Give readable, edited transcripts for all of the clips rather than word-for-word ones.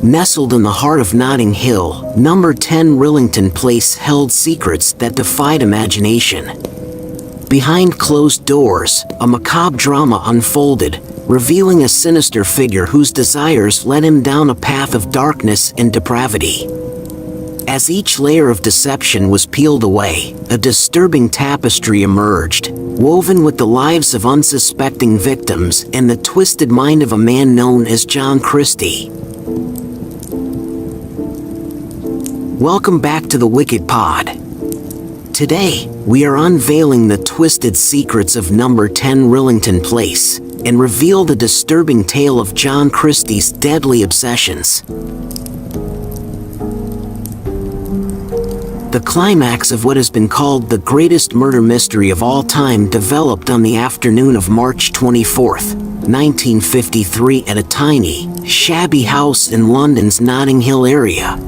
Nestled in the heart of Notting Hill, number 10 Rillington Place held secrets that defied imagination. Behind closed doors, a macabre drama unfolded, revealing a sinister figure whose desires led him down a path of darkness and depravity. As each layer of deception was peeled away, a disturbing tapestry emerged, woven with the lives of unsuspecting victims and the twisted mind of a man known as John Christie. Welcome back to the Wicked Pod. Today, we are unveiling the twisted secrets of number 10 Rillington Place and reveal the disturbing tale of John Christie's deadly obsessions. The climax of what has been called the greatest murder mystery of all time developed on the afternoon of March 24, 1953 at a tiny, shabby house in London's Notting Hill area.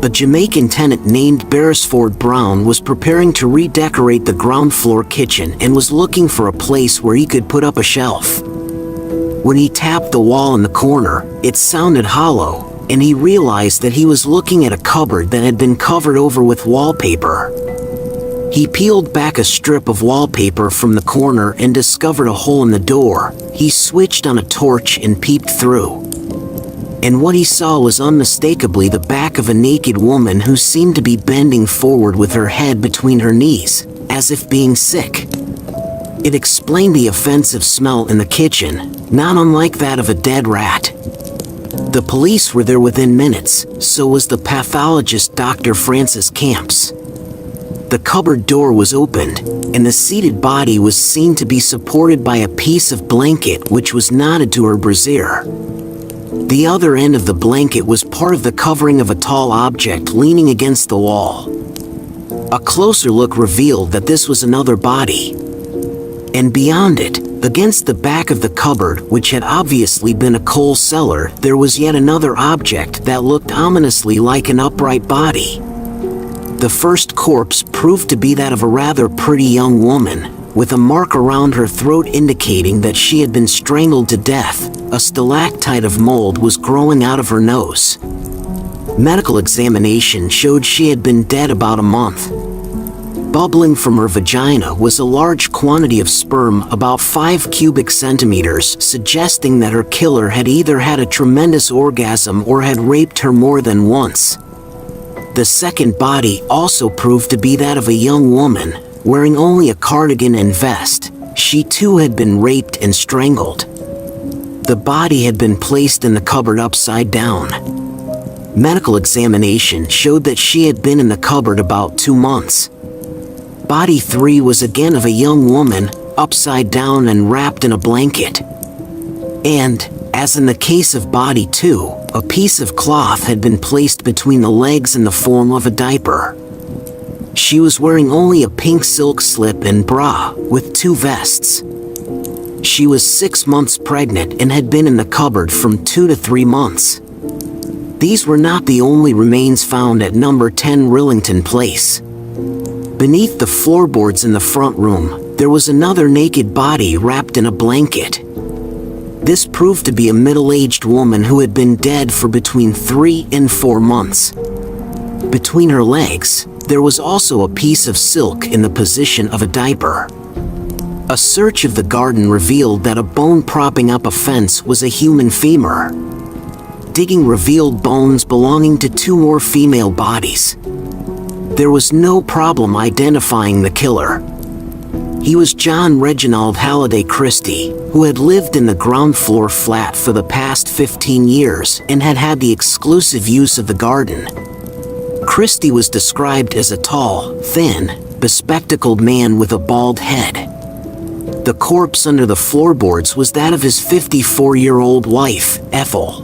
A Jamaican tenant named Beresford Brown was preparing to redecorate the ground floor kitchen and was looking for a place where he could put up a shelf. When he tapped the wall in the corner, it sounded hollow, and he realized that he was looking at a cupboard that had been covered over with wallpaper. He peeled back a strip of wallpaper from the corner and discovered a hole in the door. He switched on a torch and peeped through. And what he saw was unmistakably the back of a naked woman who seemed to be bending forward with her head between her knees, as if being sick. It explained the offensive smell in the kitchen, not unlike that of a dead rat. The police were there within minutes, so was the pathologist Dr. Francis Camps. The cupboard door was opened, and the seated body was seen to be supported by a piece of blanket which was knotted to her brassiere. The other end of the blanket was part of the covering of a tall object leaning against the wall. A closer look revealed that this was another body. And beyond it, against the back of the cupboard, which had obviously been a coal cellar, there was yet another object that looked ominously like an upright body. The first corpse proved to be that of a rather pretty young woman, with a mark around her throat indicating that she had been strangled to death. A stalactite of mold was growing out of her nose. Medical examination showed she had been dead about a month. Bubbling from her vagina was a large quantity of sperm, about 5 cubic centimeters, suggesting that her killer had either had a tremendous orgasm or had raped her more than once. The second body also proved to be that of a young woman, wearing only a cardigan and vest. She too had been raped and strangled. The body had been placed in the cupboard upside down. Medical examination showed that she had been in the cupboard about 2 months. Body 3 was again of a young woman, upside down and wrapped in a blanket. And, as in the case of body 2, a piece of cloth had been placed between the legs in the form of a diaper. She was wearing only a pink silk slip and bra, with 2 vests. She was 6 months pregnant and had been in the cupboard from 2 to 3 months. These were not the only remains found at number 10 Rillington Place. Beneath the floorboards in the front room, there was another naked body wrapped in a blanket. This proved to be a middle-aged woman who had been dead for between 3 and 4 months. Between her legs, there was also a piece of silk in the position of a diaper. A search of the garden revealed that a bone propping up a fence was a human femur. Digging revealed bones belonging to 2 more female bodies. There was no problem identifying the killer. He was John Reginald Halliday Christie, who had lived in the ground floor flat for the past 15 years and had had the exclusive use of the garden. Christie was described as a tall, thin, bespectacled man with a bald head. The corpse under the floorboards was that of his 54-year-old wife, Ethel.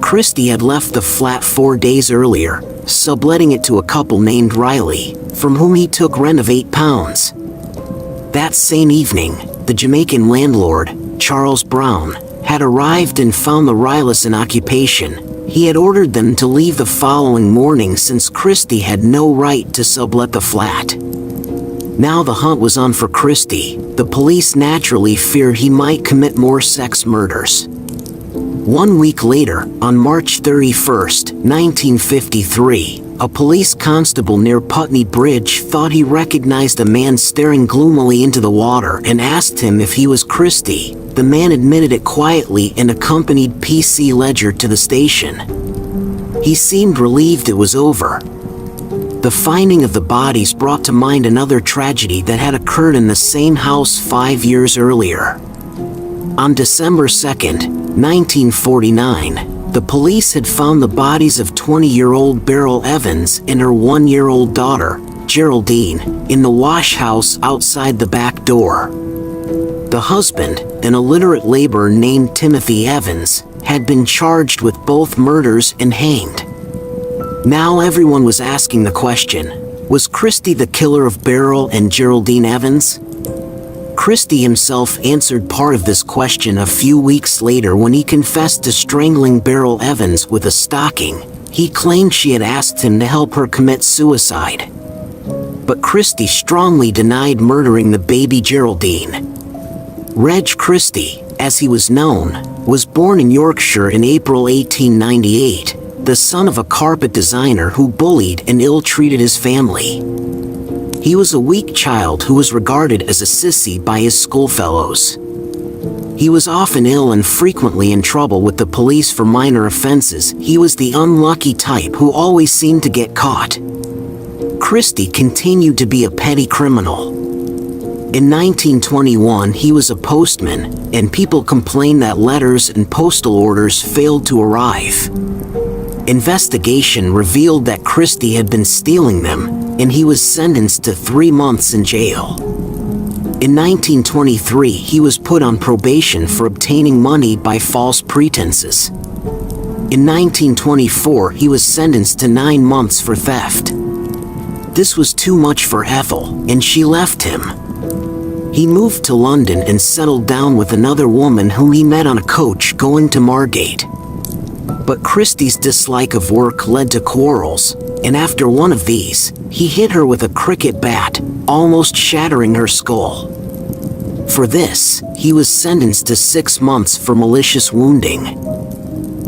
Christie had left the flat 4 days earlier, subletting it to a couple named Riley, from whom he took rent of £8. That same evening, the Jamaican landlord, Charles Brown, had arrived and found the Rileys in occupation. He had ordered them to leave the following morning since Christie had no right to sublet the flat. Now the hunt was on for Christie. The police naturally feared he might commit more sex murders. 1 week later, on March 31st, 1953, a police constable near Putney Bridge thought he recognized a man staring gloomily into the water and asked him if he was Christie. The man admitted it quietly and accompanied P.C. Ledger to the station. He seemed relieved it was over. The finding of the bodies brought to mind another tragedy that had occurred in the same house 5 years earlier. On December 2nd, 1949, the police had found the bodies of 20-year-old Beryl Evans and her 1-year-old daughter, Geraldine, in the wash house outside the back door. The husband, an illiterate laborer named Timothy Evans, had been charged with both murders and hanged. Now everyone was asking the question, was Christie the killer of Beryl and Geraldine Evans? Christie himself answered part of this question a few weeks later when he confessed to strangling Beryl Evans with a stocking. He claimed she had asked him to help her commit suicide. But Christie strongly denied murdering the baby Geraldine. Reg Christie, as he was known, was born in Yorkshire in April 1898, the son of a carpet designer who bullied and ill-treated his family. He was a weak child who was regarded as a sissy by his schoolfellows. He was often ill and frequently in trouble with the police for minor offenses. He was the unlucky type who always seemed to get caught. Christie continued to be a petty criminal. In 1921, he was a postman, and people complained that letters and postal orders failed to arrive. Investigation revealed that Christie had been stealing them, and he was sentenced to 3 months in jail. In 1923, he was put on probation for obtaining money by false pretenses. In 1924, he was sentenced to 9 months for theft. This was too much for Ethel, and she left him. He moved to London and settled down with another woman whom he met on a coach going to Margate. But Christie's dislike of work led to quarrels, and after one of these, he hit her with a cricket bat, almost shattering her skull. For this, he was sentenced to 6 months for malicious wounding.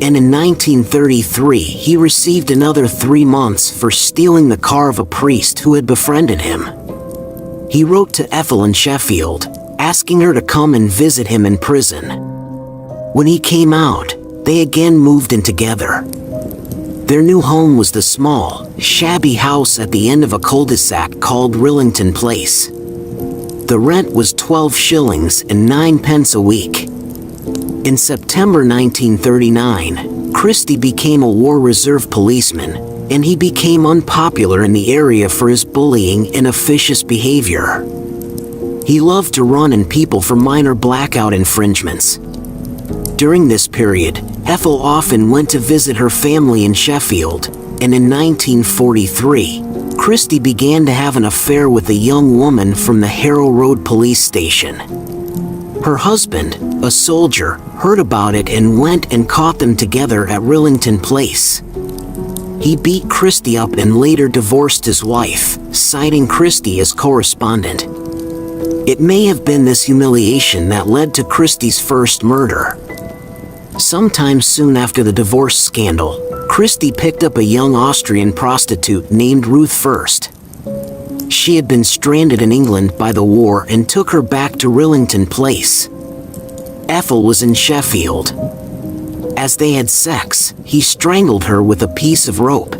And in 1933, he received another 3 months for stealing the car of a priest who had befriended him. He wrote to Ethel in Sheffield, asking her to come and visit him in prison. When he came out, they again moved in together. Their new home was the small, shabby house at the end of a cul-de-sac called Rillington Place. The rent was 12 shillings and 9 pence a week. In September 1939, Christie became a war reserve policeman, and he became unpopular in the area for his bullying and officious behavior. He loved to run in people for minor blackout infringements. During this period, Ethel often went to visit her family in Sheffield, and in 1943, Christie began to have an affair with a young woman from the Harrow Road police station. Her husband, a soldier, heard about it and went and caught them together at Rillington Place. He beat Christie up and later divorced his wife, citing Christie as correspondent. It may have been this humiliation that led to Christie's first murder. Sometime soon after the divorce scandal, Christie picked up a young Austrian prostitute named Ruth First. She had been stranded in England by the war and took her back to Rillington Place. Ethel was in Sheffield. As they had sex, he strangled her with a piece of rope.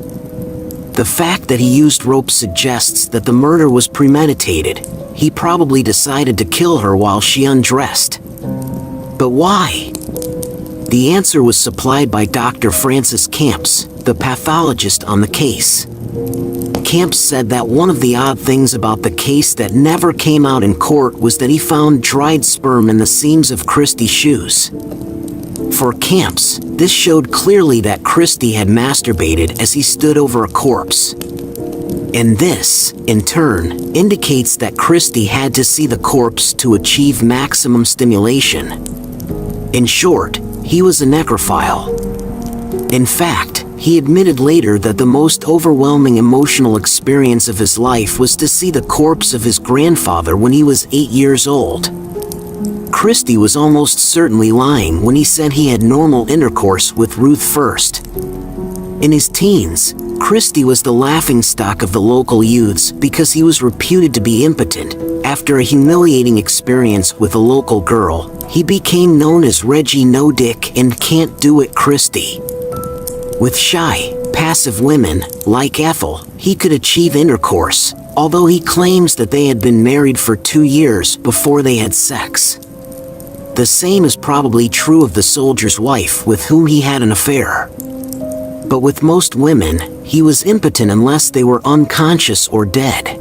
The fact that he used rope suggests that the murder was premeditated. He probably decided to kill her while she undressed. But why? The answer was supplied by Dr. Francis Camps, the pathologist on the case. Camps said that one of the odd things about the case that never came out in court was that he found dried sperm in the seams of Christie's shoes. For Camps, this showed clearly that Christie had masturbated as he stood over a corpse. And this, in turn, indicates that Christie had to see the corpse to achieve maximum stimulation. In short, he was a necrophile. In fact, he admitted later that the most overwhelming emotional experience of his life was to see the corpse of his grandfather when he was 8 years old. Christie was almost certainly lying when he said he had normal intercourse with Ruth first. In his teens, Christie was the laughingstock of the local youths because he was reputed to be impotent. After a humiliating experience with a local girl, he became known as Reggie No Dick and Can't Do It Christie. With shy, passive women, like Ethel, he could achieve intercourse, although he claims that they had been married for 2 years before they had sex. The same is probably true of the soldier's wife with whom he had an affair. But with most women, he was impotent unless they were unconscious or dead.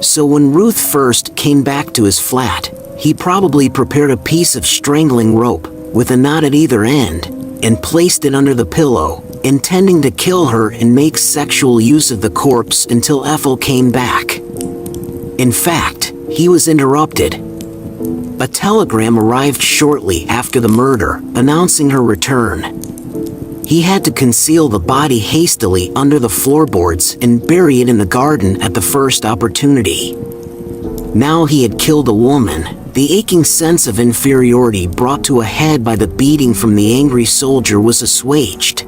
So when Ruth first came back to his flat, he probably prepared a piece of strangling rope, with a knot at either end, and placed it under the pillow, intending to kill her and make sexual use of the corpse until Ethel came back. In fact, he was interrupted. A telegram arrived shortly after the murder, announcing her return. He had to conceal the body hastily under the floorboards and bury it in the garden at the first opportunity. Now he had killed a woman. The aching sense of inferiority brought to a head by the beating from the angry soldier was assuaged.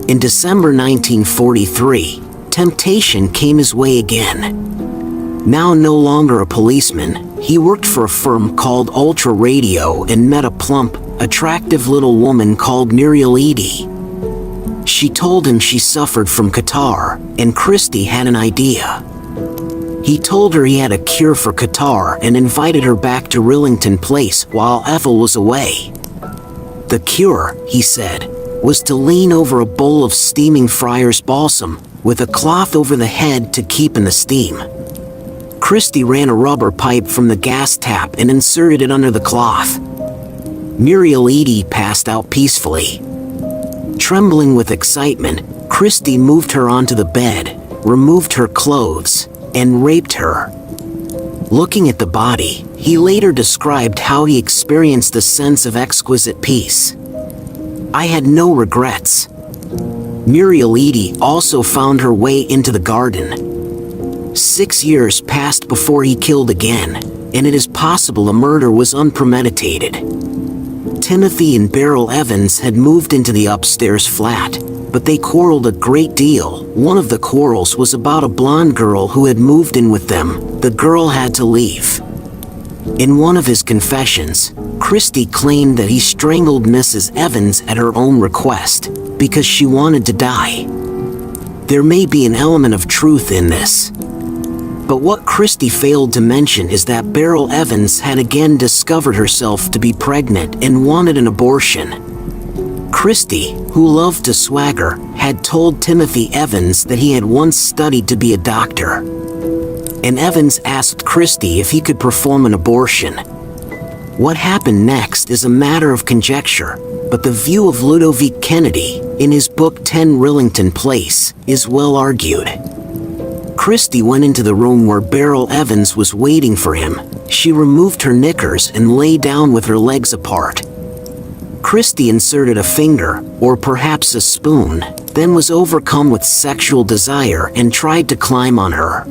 In December 1943, temptation came his way again. Now no longer a policeman, he worked for a firm called Ultra Radio and met a plump, attractive little woman called Muriel Eady. She told him she suffered from catarrh, and Christie had an idea. He told her he had a cure for catarrh and invited her back to Rillington Place while Ethel was away. The cure, he said, was to lean over a bowl of steaming friar's balsam, with a cloth over the head to keep in the steam. Christie ran a rubber pipe from the gas tap and inserted it under the cloth. Muriel Eady passed out peacefully. Trembling with excitement, Christie moved her onto the bed, removed her clothes, and raped her. Looking at the body, he later described how he experienced a sense of exquisite peace. I had no regrets. Muriel Eady also found her way into the garden. 6 years passed before he killed again, and it is possible the murder was unpremeditated. Timothy and Beryl Evans had moved into the upstairs flat, but they quarreled a great deal. One of the quarrels was about a blonde girl who had moved in with them. The girl had to leave. In one of his confessions, Christie claimed that he strangled Mrs. Evans at her own request, because she wanted to die. There may be an element of truth in this. But what Christie failed to mention is that Beryl Evans had again discovered herself to be pregnant and wanted an abortion. Christie, who loved to swagger, had told Timothy Evans that he had once studied to be a doctor. And Evans asked Christie if he could perform an abortion. What happened next is a matter of conjecture, but the view of Ludovic Kennedy, in his book 10 Rillington Place, is well argued. Christie went into the room where Beryl Evans was waiting for him. She removed her knickers and lay down with her legs apart. Christie inserted a finger, or perhaps a spoon, then was overcome with sexual desire and tried to climb on her.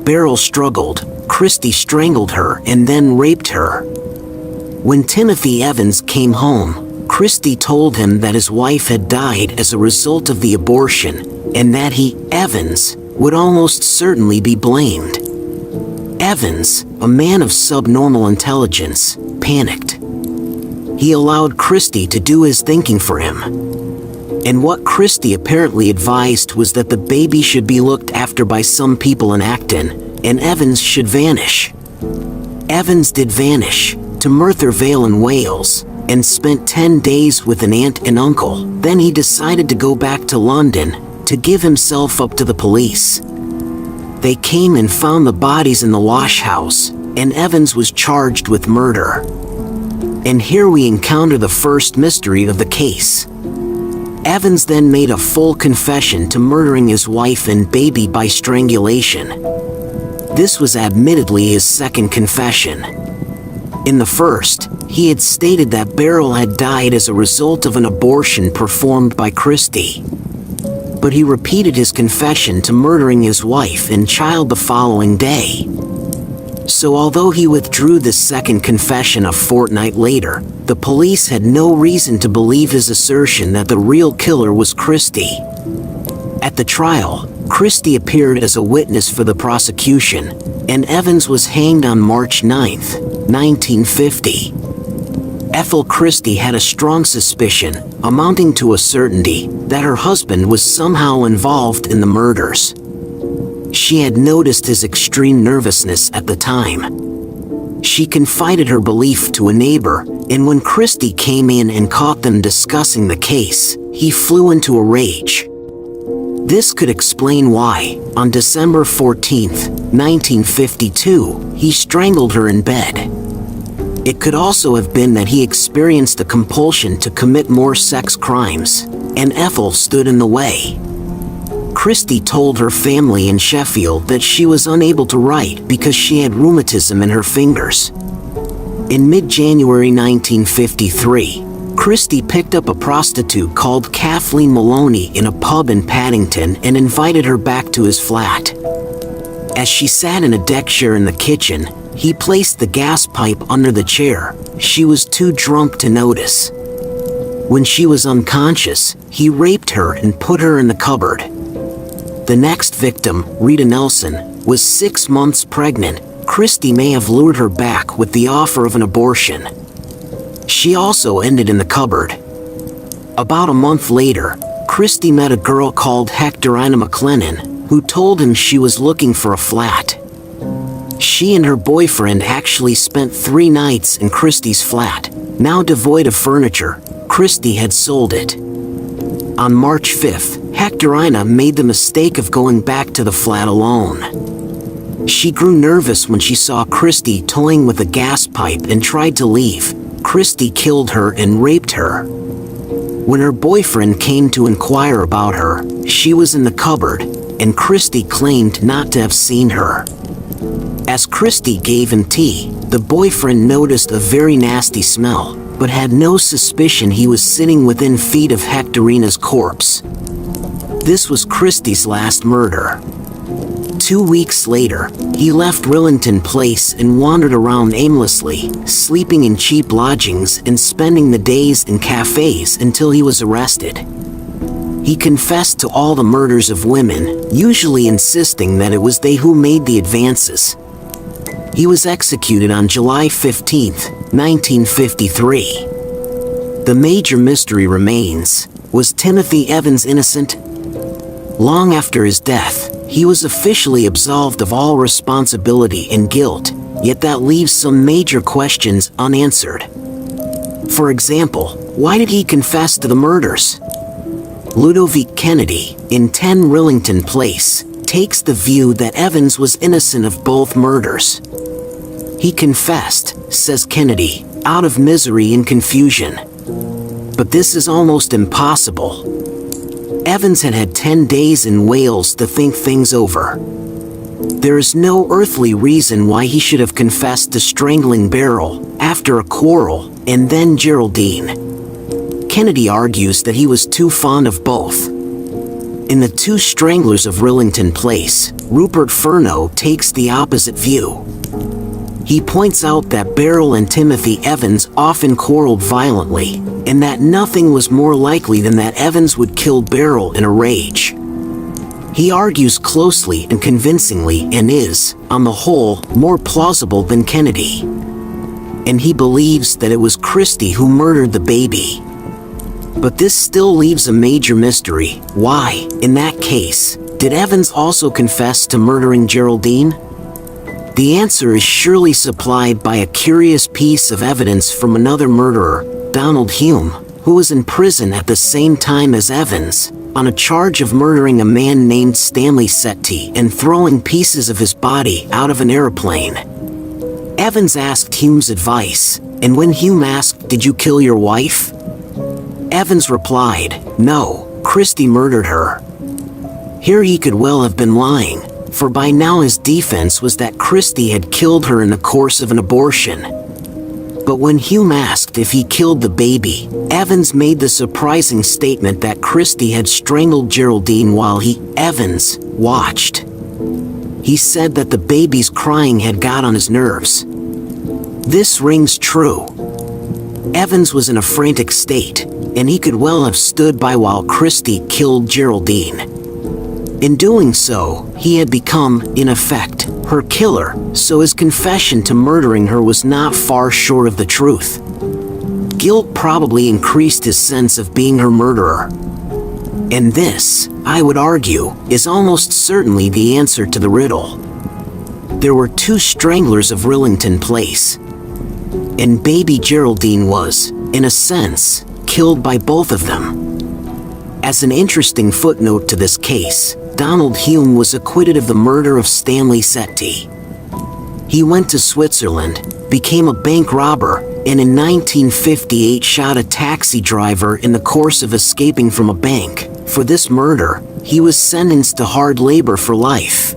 Beryl struggled, Christie strangled her and then raped her. When Timothy Evans came home, Christie told him that his wife had died as a result of the abortion, and that he, Evans, would almost certainly be blamed. Evans, a man of subnormal intelligence, panicked. He allowed Christie to do his thinking for him. And what Christie apparently advised was that the baby should be looked after by some people in Acton, and Evans should vanish. Evans did vanish, to Merthyr Vale in Wales, and spent 10 days with an aunt and uncle. Then he decided to go back to London, to give himself up to the police. They came and found the bodies in the wash house, and Evans was charged with murder. And here we encounter the first mystery of the case. Evans then made a full confession to murdering his wife and baby by strangulation. This was admittedly his second confession. In the first, he had stated that Beryl had died as a result of an abortion performed by Christie. But he repeated his confession to murdering his wife and child the following day. So although he withdrew the second confession a fortnight later, the police had no reason to believe his assertion that the real killer was Christie. At the trial, Christie appeared as a witness for the prosecution, and Evans was hanged on March 9, 1950. Ethel Christie had a strong suspicion, amounting to a certainty, that her husband was somehow involved in the murders. She had noticed his extreme nervousness at the time. She confided her belief to a neighbor, and when Christie came in and caught them discussing the case, he flew into a rage. This could explain why, on December 14, 1952, he strangled her in bed. It could also have been that he experienced a compulsion to commit more sex crimes, and Ethel stood in the way. Christie told her family in Sheffield that she was unable to write because she had rheumatism in her fingers. In mid-January 1953, Christie picked up a prostitute called Kathleen Maloney in a pub in Paddington and invited her back to his flat. As she sat in a deck chair in the kitchen, he placed the gas pipe under the chair. She was too drunk to notice. When she was unconscious, he raped her and put her in the cupboard. The next victim, Rita Nelson, was 6 months pregnant. Christie may have lured her back with the offer of an abortion. She also ended in the cupboard. About a month later, Christie met a girl called Hectorina McLennan, who told him she was looking for a flat. She and her boyfriend actually spent 3 nights in Christie's flat. Now devoid of furniture, Christie had sold it. On March 5th, Hectorina made the mistake of going back to the flat alone. She grew nervous when she saw Christie toying with a gas pipe and tried to leave. Christie killed her and raped her. When her boyfriend came to inquire about her, she was in the cupboard, and Christie claimed not to have seen her. As Christie gave him tea, the boyfriend noticed a very nasty smell, but had no suspicion he was sitting within feet of Hectorina's corpse. This was Christie's last murder. 2 weeks later, he left Rillington Place and wandered around aimlessly, sleeping in cheap lodgings and spending the days in cafes until he was arrested. He confessed to all the murders of women, usually insisting that it was they who made the advances. He was executed on July 15, 1953. The major mystery remains: was Timothy Evans innocent? Long after his death, he was officially absolved of all responsibility and guilt, yet that leaves some major questions unanswered. For example, why did he confess to the murders? Ludovic Kennedy, in 10 Rillington Place, takes the view that Evans was innocent of both murders. He confessed, says Kennedy, out of misery and confusion. But this is almost impossible. Evans had had 10 days in Wales to think things over. There is no earthly reason why he should have confessed to strangling Beryl after a quarrel, and then Geraldine. Kennedy argues that he was too fond of both. In The Two Stranglers of Rillington Place, Rupert Furneaux takes the opposite view. He points out that Beryl and Timothy Evans often quarreled violently, and that nothing was more likely than that Evans would kill Beryl in a rage. He argues closely and convincingly and is, on the whole, more plausible than Kennedy. And he believes that it was Christie who murdered the baby. But this still leaves a major mystery. Why, in that case, did Evans also confess to murdering Geraldine? The answer is surely supplied by a curious piece of evidence from another murderer, Donald Hume, who was in prison at the same time as Evans, on a charge of murdering a man named Stanley Setti and throwing pieces of his body out of an airplane. Evans asked Hume's advice, and when Hume asked, "Did you kill your wife?" Evans replied, "No, Christie murdered her." Here he could well have been lying, for by now his defense was that Christie had killed her in the course of an abortion. But when Hume asked if he killed the baby, Evans made the surprising statement that Christie had strangled Geraldine while he, Evans, watched. He said that the baby's crying had got on his nerves. This rings true. Evans was in a frantic state, and he could well have stood by while Christie killed Geraldine. In doing so, he had become, in effect, her killer, so his confession to murdering her was not far short of the truth. Guilt probably increased his sense of being her murderer. And this, I would argue, is almost certainly the answer to the riddle. There were two stranglers of Rillington Place, and baby Geraldine was, in a sense, killed by both of them. As an interesting footnote to this case, Donald Hume was acquitted of the murder of Stanley Setti. He went to Switzerland, became a bank robber, and in 1958 shot a taxi driver in the course of escaping from a bank. For this murder, he was sentenced to hard labor for life.